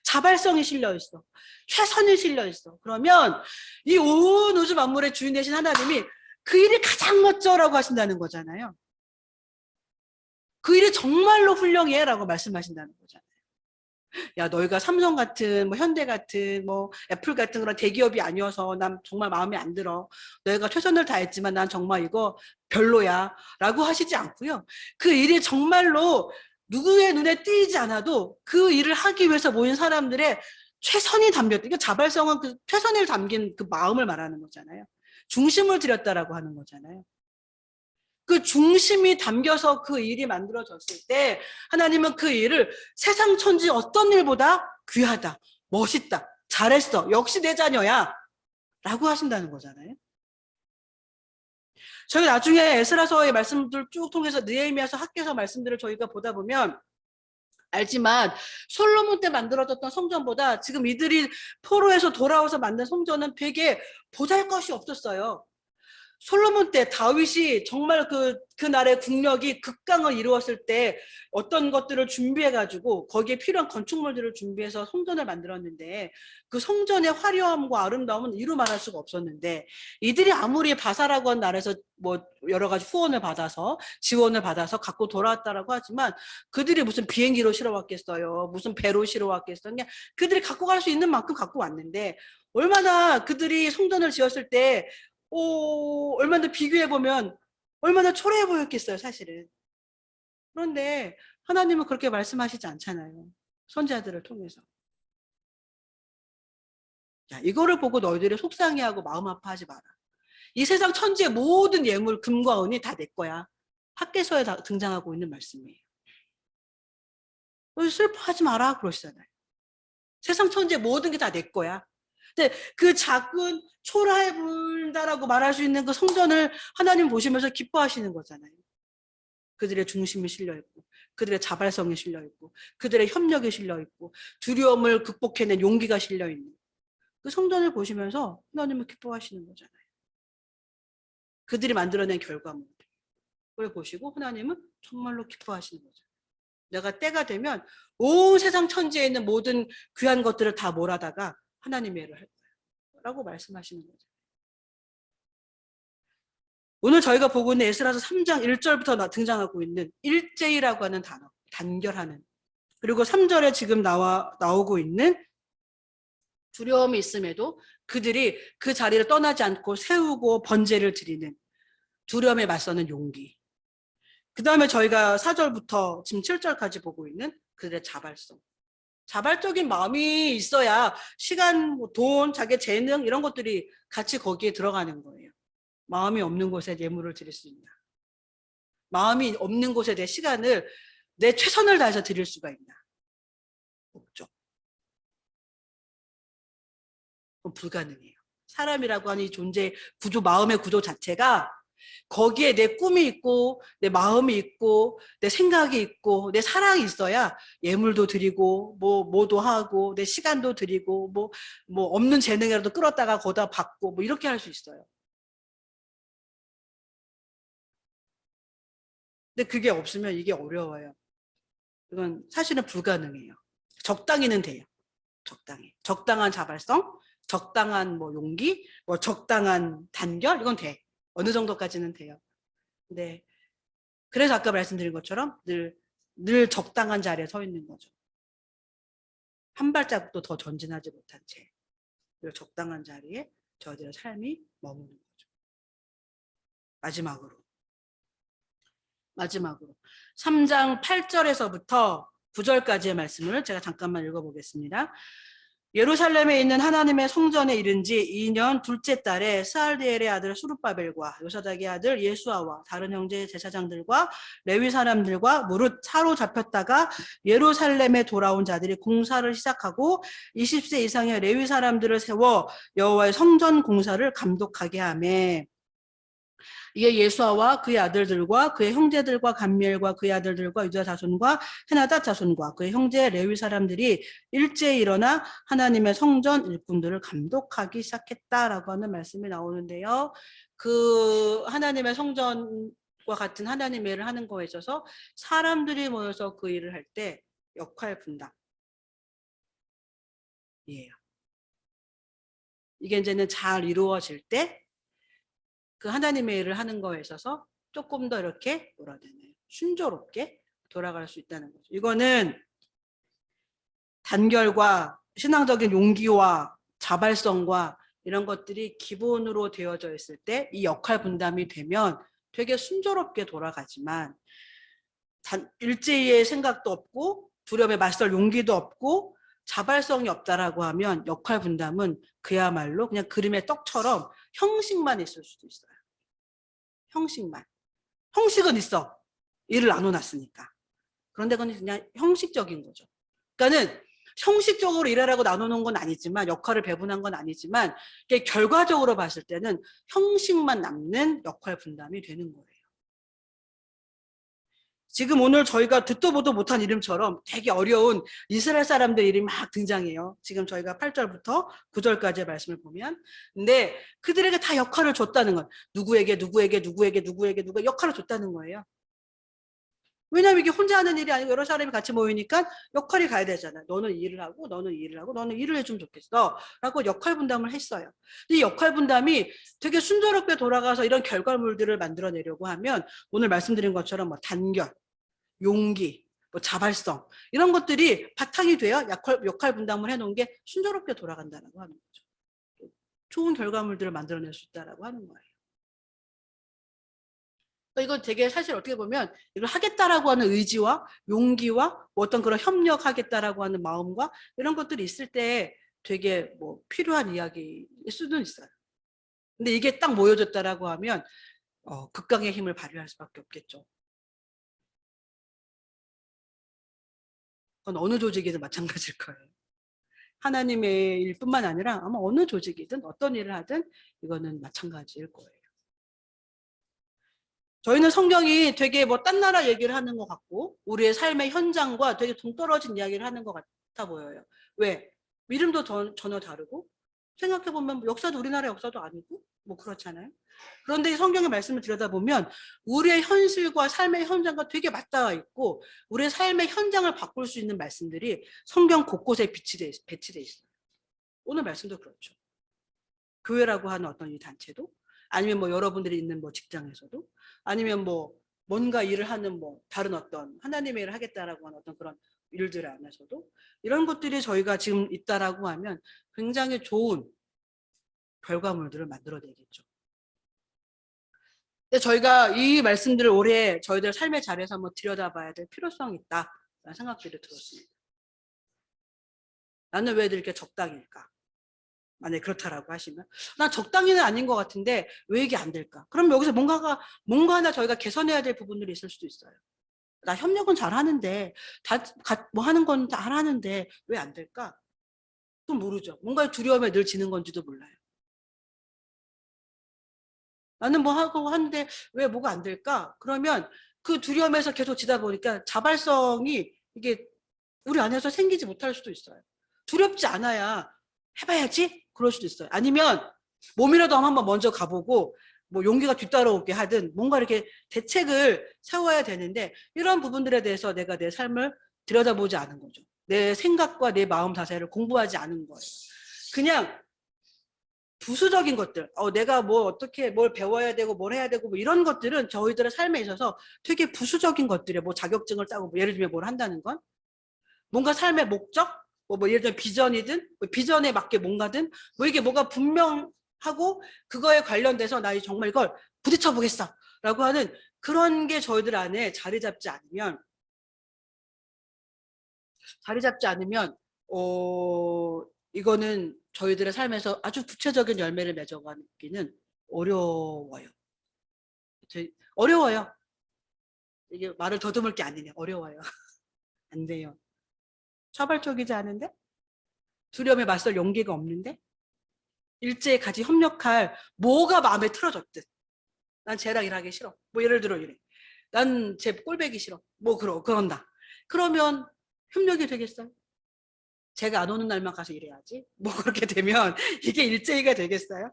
[SPEAKER 1] 자발성이 실려 있어. 최선이 실려 있어. 그러면 이 온 우주 만물의 주인 되신 하나님이 그 일이 가장 멋져라고 하신다는 거잖아요. 그 일이 정말로 훌륭해 라고 말씀하신다는 거잖아요. 야, 너희가 삼성 같은 뭐 현대 같은 뭐 애플 같은 그런 대기업이 아니어서 난 정말 마음에 안 들어. 너희가 최선을 다했지만 난 정말 이거 별로야 라고 하시지 않고요. 그 일이 정말로 누구의 눈에 띄지 않아도 그 일을 하기 위해서 모인 사람들의 최선이 담겼다. 이게 자발성은 그 최선을 담긴 그 마음을 말하는 거잖아요. 중심을 들였다라고 하는 거잖아요. 그 중심이 담겨서 그 일이 만들어졌을 때 하나님은 그 일을 세상 천지 어떤 일보다 귀하다, 멋있다, 잘했어, 역시 내 자녀야 라고 하신다는 거잖아요. 저희 나중에 에스라서의 말씀들 쭉 통해서 느헤미야서 학개서 말씀들을 저희가 보다 보면 알지만 솔로몬 때 만들어졌던 성전보다 지금 이들이 포로에서 돌아와서 만든 성전은 되게 보잘것이 없었어요. 솔로몬 때 다윗이 정말 그날의 국력이 극강을 이루었을 때 어떤 것들을 준비해가지고 거기에 필요한 건축물들을 준비해서 성전을 만들었는데 그 성전의 화려함과 아름다움은 이루 말할 수가 없었는데 이들이 아무리 바사라고 한 나라에서 뭐 여러 가지 후원을 받아서 지원을 받아서 갖고 돌아왔다라고 하지만 그들이 무슨 비행기로 실어 왔겠어요? 무슨 배로 실어 왔겠어요? 그냥 그들이 갖고 갈 수 있는 만큼 갖고 왔는데 얼마나 그들이 성전을 지었을 때 얼마나 비교해보면 얼마나 초라해 보였겠어요, 사실은. 그런데 하나님은 그렇게 말씀하시지 않잖아요. 선지자들을 통해서. 자, 이거를 보고 너희들이 속상해하고 마음 아파하지 마라. 이 세상 천지의 모든 예물, 금과 은이 다 내 거야. 학개서에 등장하고 있는 말씀이에요. 슬퍼하지 마라 그러시잖아요. 세상 천지의 모든 게 다 내 거야. 근데 그 작은 초라해 보인다라고 말할 수 있는 그 성전을 하나님 보시면서 기뻐하시는 거잖아요. 그들의 중심이 실려있고 그들의 자발성이 실려있고 그들의 협력이 실려있고 두려움을 극복해낸 용기가 실려있는 그 성전을 보시면서 하나님은 기뻐하시는 거잖아요. 그들이 만들어낸 결과물을 보시고 하나님은 정말로 기뻐하시는 거죠. 내가 때가 되면 온 세상 천지에 있는 모든 귀한 것들을 다 몰아다가 하나님의 일을 할 거야 라고 말씀하시는 거죠. 오늘 저희가 보고 있는 에스라서 3장 1절부터 등장하고 있는 일제이라고 하는 단어, 단결하는. 그리고 3절에 지금 나오고 있는 두려움이 있음에도 그들이 그 자리를 떠나지 않고 세우고 번제를 드리는 두려움에 맞서는 용기. 그 다음에 저희가 4절부터 지금 7절까지 보고 있는 그들의 자발성. 자발적인 마음이 있어야 시간, 돈, 자기 재능 이런 것들이 같이 거기에 들어가는 거예요. 마음이 없는 곳에 예물을 드릴 수 있나? 마음이 없는 곳에 내 시간을 내 최선을 다해서 드릴 수가 있나? 없죠. 그건 불가능해요. 사람이라고 하는 이 존재의 구조, 마음의 구조 자체가 거기에 내 꿈이 있고 내 마음이 있고 내 생각이 있고 내 사랑이 있어야 예물도 드리고 뭐도 하고 내 시간도 드리고 뭐 없는 재능이라도 끌었다가 거기다 받고 뭐 이렇게 할 수 있어요. 근데 그게 없으면 이게 어려워요. 이건 사실은 불가능해요. 적당히는 돼요. 적당히. 적당한 자발성, 적당한 뭐 용기, 뭐 적당한 단결 이건 돼. 어느 정도까지는 돼요. 근데 그래서 아까 말씀드린 것처럼 늘 적당한 자리에 서 있는 거죠. 한 발자국도 더 전진하지 못한 채 늘 적당한 자리에 저희들의 삶이 머무는 거죠. 마지막으로 3장 8절에서부터 9절까지의 말씀을 제가 잠깐만 읽어보겠습니다. 예루살렘에 있는 하나님의 성전에 이른 지 2년 둘째 달에 스알디엘의 아들 수룹바벨과 요사닥의 아들 예수아와 다른 형제 제사장들과 레위 사람들과 무릇 사로잡혔다가 예루살렘에 돌아온 자들이 공사를 시작하고 20세 이상의 레위 사람들을 세워 여호와의 성전 공사를 감독하게 하매 이에 예수아와 그의 아들들과 그의 형제들과 감미엘과 그의 아들들과 유다 자손과 헤나다 자손과 그의 형제 레위 사람들이 일제히 일어나 하나님의 성전 일꾼들을 감독하기 시작했다라고 하는 말씀이 나오는데요. 그 하나님의 성전과 같은 하나님의 일을 하는 거에 있어서 사람들이 모여서 그 일을 할 때 역할 분담이에요. 이게 이제는 잘 이루어질 때 그 하나님의 일을 하는 거에 있어서 조금 더 이렇게 뭐라 해야 되나요? 순조롭게 돌아갈 수 있다는 거죠. 이거는 단결과 신앙적인 용기와 자발성과 이런 것들이 기본으로 되어져 있을 때 이 역할 분담이 되면 되게 순조롭게 돌아가지만 일제의 생각도 없고 두려움에 맞설 용기도 없고 자발성이 없다라고 하면 역할 분담은 그야말로 그냥 그림의 떡처럼 형식만 있을 수도 있어요. 형식만. 형식은 있어. 일을 나눠놨으니까. 그런데 그건 그냥 형식적인 거죠. 그러니까는 형식적으로 일하라고 나눠놓은 건 아니지만 역할을 배분한 건 아니지만 결과적으로 봤을 때는 형식만 남는 역할 분담이 되는 거예요. 지금 오늘 저희가 듣도 보도 못한 이름처럼 되게 어려운 이스라엘 사람들 이름이 막 등장해요. 지금 저희가 8절부터 9절까지의 말씀을 보면. 근데 그들에게 다 역할을 줬다는 건 누구에게 역할을 줬다는 거예요. 왜냐하면 이게 혼자 하는 일이 아니고 여러 사람이 같이 모이니까 역할이 가야 되잖아요. 너는 일을 하고 너는 일을 하고 너는 일을 해주면 좋겠어 라고 역할 분담을 했어요. 이 역할 분담이 되게 순조롭게 돌아가서 이런 결과물들을 만들어내려고 하면 오늘 말씀드린 것처럼 뭐 단결, 용기, 뭐 자발성 이런 것들이 바탕이 돼야 역할 분담을 해놓은 게 순조롭게 돌아간다고 하는 거죠. 좋은 결과물들을 만들어낼 수 있다고 하는 거예요. 이건 되게 사실 어떻게 보면 이걸 하겠다라고 하는 의지와 용기와 뭐 어떤 그런 협력하겠다라고 하는 마음과 이런 것들이 있을 때 되게 뭐 필요한 이야기일 수도 있어요. 근데 이게 딱 모여졌다라고 하면 극강의 힘을 발휘할 수밖에 없겠죠. 그건 어느 조직이든 마찬가지일 거예요. 하나님의 일뿐만 아니라 아마 어느 조직이든 어떤 일을 하든 이거는 마찬가지일 거예요. 저희는 성경이 되게 뭐 딴 나라 얘기를 하는 것 같고 우리의 삶의 현장과 되게 동떨어진 이야기를 하는 것 같아 보여요. 왜? 이름도 전혀 다르고 생각해보면 역사도 우리나라 역사도 아니고 뭐 그렇잖아요. 그런데 이 성경의 말씀을 들여다보면 우리의 현실과 삶의 현장과 되게 맞닿아 있고 우리의 삶의 현장을 바꿀 수 있는 말씀들이 성경 곳곳에 배치돼 있어요. 오늘 말씀도 그렇죠. 교회라고 하는 어떤 이 단체도 아니면 뭐 여러분들이 있는 뭐 직장에서도 아니면 뭐 뭔가 일을 하는 뭐 다른 어떤 하나님의 일을 하겠다라고 하는 어떤 그런 일들 안에서도 이런 것들이 저희가 지금 있다라고 하면 굉장히 좋은 결과물들을 만들어내겠죠. 근데 저희가 이 말씀들을 올해 저희들 삶의 자리에서 한번 들여다봐야 될 필요성이 있다라는 생각들이 들었습니다. 나는 왜 이렇게 적당일까? 만약에 그렇다라고 하시면 난 적당히는 아닌 것 같은데 왜 이게 안 될까? 그럼 여기서 뭔가 하나 저희가 개선해야 될 부분들이 있을 수도 있어요. 나 협력은 잘하는데 뭐 하는 건 잘하는데 왜 안 될까? 그건 모르죠. 뭔가 두려움에 늘 지는 건지도 몰라요. 나는 뭐 하고 하는데 왜 뭐가 안 될까? 그러면 그 두려움에서 계속 지다 보니까 자발성이 이게 우리 안에서 생기지 못할 수도 있어요. 두렵지 않아야 해봐야지? 그럴 수도 있어요. 아니면 몸이라도 한번 먼저 가보고 뭐 용기가 뒤따라오게 하든 뭔가 이렇게 대책을 세워야 되는데 이런 부분들에 대해서 내가 내 삶을 들여다보지 않은 거죠. 내 생각과 내 마음 자세를 공부하지 않은 거예요. 그냥 부수적인 것들, 내가 뭐 어떻게 뭘 배워야 되고 뭘 해야 되고 뭐 이런 것들은 저희들의 삶에 있어서 되게 부수적인 것들이에요. 뭐 자격증을 따고 뭐 예를 들면 뭘 한다는 건 뭔가 삶의 목적, 뭐 예를 들면 비전이든 뭐 비전에 맞게 뭔가든 뭐 이게 뭐가 분명하고 그거에 관련돼서 나 정말 이걸 부딪혀 보겠어라고 하는 그런 게 저희들 안에 자리 잡지 않으면 이거는 저희들의 삶에서 아주 구체적인 열매를 맺어가기는 어려워요. 어려워요. 이게 말을 더듬을 게 아니네. 어려워요. 안 돼요. 자발적이지 않은데? 두려움에 맞설 용기가 없는데? 일제에 같이 협력할 뭐가 마음에 틀어졌든. 난 쟤랑 일하기 싫어. 뭐 예를 들어 이래. 난 쟤 꼴배기 싫어. 뭐 그런다. 그러면 협력이 되겠어요? 제가 안 오는 날만 가서 일해야지. 뭐 그렇게 되면 이게 일제히가 되겠어요?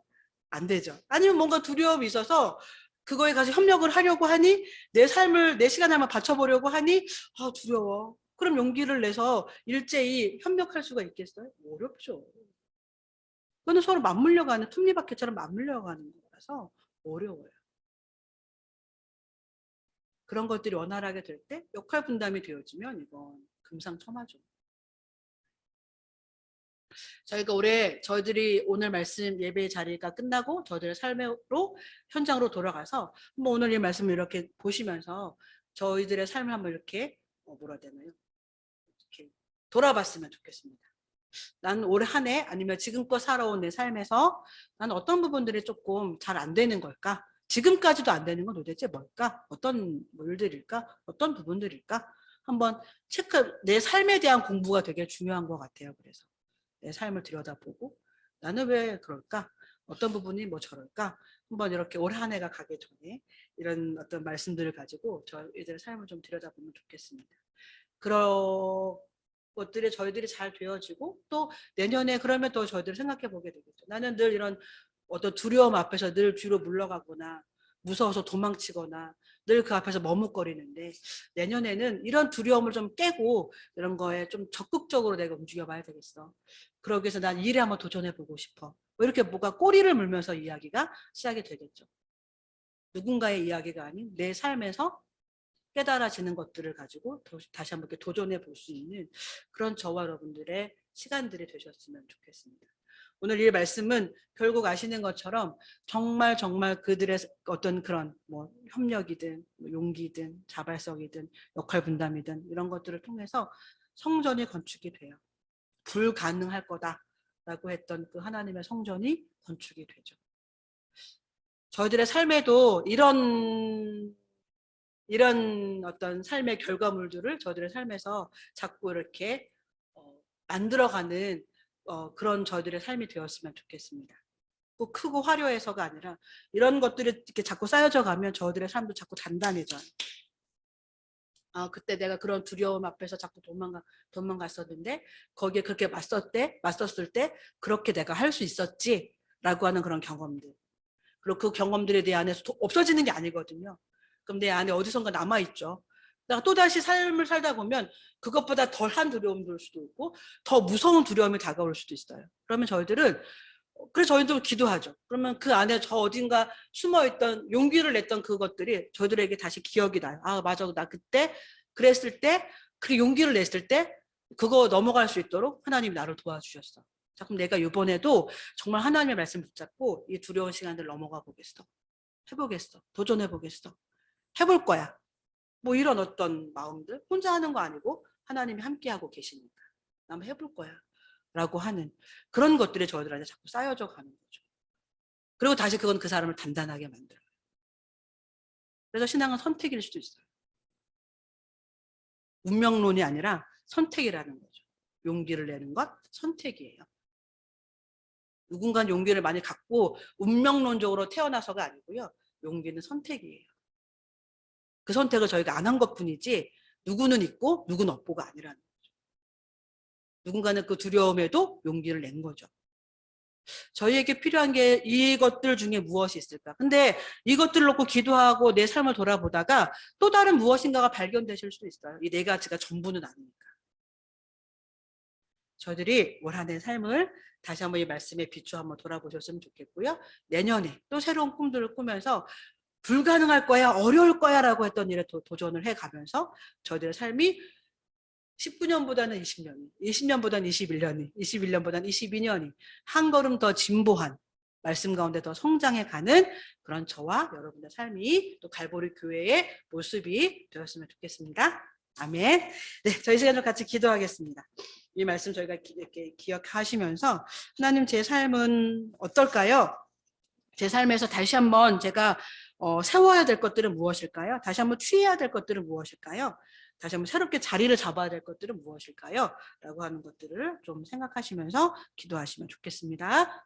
[SPEAKER 1] 안 되죠. 아니면 뭔가 두려움이 있어서 그거에 가서 협력을 하려고 하니 내 삶을 내 시간을 한번 바쳐보려고 하니 아 두려워. 그럼 용기를 내서 일제히 협력할 수가 있겠어요? 어렵죠. 그거는 서로 맞물려가는 톱니바퀴처럼 맞물려가는 거라서 어려워요. 그런 것들이 원활하게 될 때 역할 분담이 되어지면 이건 금상첨화죠. 저희가 저희들이 오늘 말씀 예배 자리가 끝나고 저희들의 삶으로 현장으로 돌아가서 한번 오늘 이 말씀을 이렇게 보시면서 저희들의 삶을 한번 이렇게 뭐라 해야 되나요? 이렇게 돌아봤으면 좋겠습니다. 난 올 한 해 아니면 지금껏 살아온 내 삶에서 난 어떤 부분들이 조금 잘 안 되는 걸까? 지금까지도 안 되는 건 도대체 뭘까? 어떤 일들일까? 어떤 부분들일까? 한번 내 삶에 대한 공부가 되게 중요한 것 같아요. 그래서 내 삶을 들여다보고 나는 왜 그럴까? 어떤 부분이 뭐 저럴까? 한번 이렇게 올 한 해가 가기 전에 이런 어떤 말씀들을 가지고 저희들의 삶을 좀 들여다보면 좋겠습니다. 그런 것들이 저희들이 잘 되어지고 또 내년에 그러면 또 저희들이 생각해 보게 되겠죠. 나는 늘 이런 어떤 두려움 앞에서 늘 뒤로 물러가거나 무서워서 도망치거나 늘 그 앞에서 머뭇거리는데 내년에는 이런 두려움을 좀 깨고 이런 거에 좀 적극적으로 내가 움직여 봐야 되겠어. 그러기 위해서 난 일에 한번 도전해 보고 싶어. 뭐 이렇게 뭐가 꼬리를 물면서 이야기가 시작이 되겠죠. 누군가의 이야기가 아닌 내 삶에서 깨달아지는 것들을 가지고 다시 한번 이렇게 도전해 볼 수 있는 그런 저와 여러분들의 시간들이 되셨으면 좋겠습니다. 오늘 이 말씀은 결국 아시는 것처럼 정말 그들의 어떤 그런 뭐 협력이든 용기든 자발성이든 역할 분담이든 이런 것들을 통해서 성전이 건축이 돼요. 불가능할 거다라고 했던 그 하나님의 성전이 건축이 되죠. 저희들의 삶에도 이런 어떤 삶의 결과물들을 저희들의 삶에서 자꾸 이렇게 만들어가는 그런 저희들의 삶이 되었으면 좋겠습니다. 꼭 크고 화려해서가 아니라 이런 것들이 이렇게 자꾸 쌓여져 가면 저희들의 삶도 자꾸 단단해져요. 그때 내가 그런 두려움 앞에서 자꾸 도망갔었는데 거기에 그렇게 맞섰을 때 그렇게 내가 할 수 있었지라고 하는 그런 경험들. 그리고 그 경험들에 대해서 없어지는 게 아니거든요. 그럼 내 안에 어디선가 남아있죠. 또다시 삶을 살다 보면 그것보다 덜한 두려움이 올 수도 있고 더 무서운 두려움이 다가올 수도 있어요. 그러면 그래서 저희도 기도하죠. 그러면 그 안에 저 어딘가 숨어있던 용기를 냈던 그것들이 저희들에게 다시 기억이 나요. 맞아. 나 그때 그랬을 때 그 용기를 냈을 때 그거 넘어갈 수 있도록 하나님이 나를 도와주셨어. 자, 그럼 내가 이번에도 정말 하나님의 말씀 붙잡고 이 두려운 시간들 넘어가 보겠어. 해보겠어. 도전해보겠어. 해볼 거야. 뭐 이런 어떤 마음들 혼자 하는 거 아니고 하나님이 함께하고 계시니까 한번 해볼 거야 라고 하는 그런 것들이 저희들한테 자꾸 쌓여져 가는 거죠. 그리고 다시 그건 그 사람을 단단하게 만들어요. 그래서 신앙은 선택일 수도 있어요. 운명론이 아니라 선택이라는 거죠. 용기를 내는 것 선택이에요. 누군가는 용기를 많이 갖고 운명론적으로 태어나서가 아니고요. 용기는 선택이에요. 그 선택을 저희가 안 한 것뿐이지 누구는 있고 누구는 없고가 아니라는 거죠. 누군가는 그 두려움에도 용기를 낸 거죠. 저희에게 필요한 게 이것들 중에 무엇이 있을까? 근데 이것들을 놓고 기도하고 내 삶을 돌아보다가 또 다른 무엇인가가 발견되실 수도 있어요. 이 네 가지가 전부는 아니니까. 저희들이 올 한 해 삶을 다시 한번 이 말씀에 비추어 한번 돌아보셨으면 좋겠고요. 내년에 또 새로운 꿈들을 꾸면서 불가능할 거야, 어려울 거야 라고 했던 일에 도전을 해가면서 저희들의 삶이 19년보다는 20년이, 20년보다는 21년이, 21년보다는 22년이 한 걸음 더 진보한 말씀 가운데 더 성장해가는 그런 저와 여러분의 삶이 또 갈보리 교회의 모습이 되었으면 좋겠습니다. 아멘. 네, 저희 시간을 같이 기도하겠습니다. 이 말씀 저희가 이렇게 기억하시면서 하나님 제 삶은 어떨까요? 제 삶에서 다시 한번 제가 세워야 될 것들은 무엇일까요? 다시 한번 취해야 될 것들은 무엇일까요? 다시 한번 새롭게 자리를 잡아야 될 것들은 무엇일까요? 라고 하는 것들을 좀 생각하시면서 기도하시면 좋겠습니다.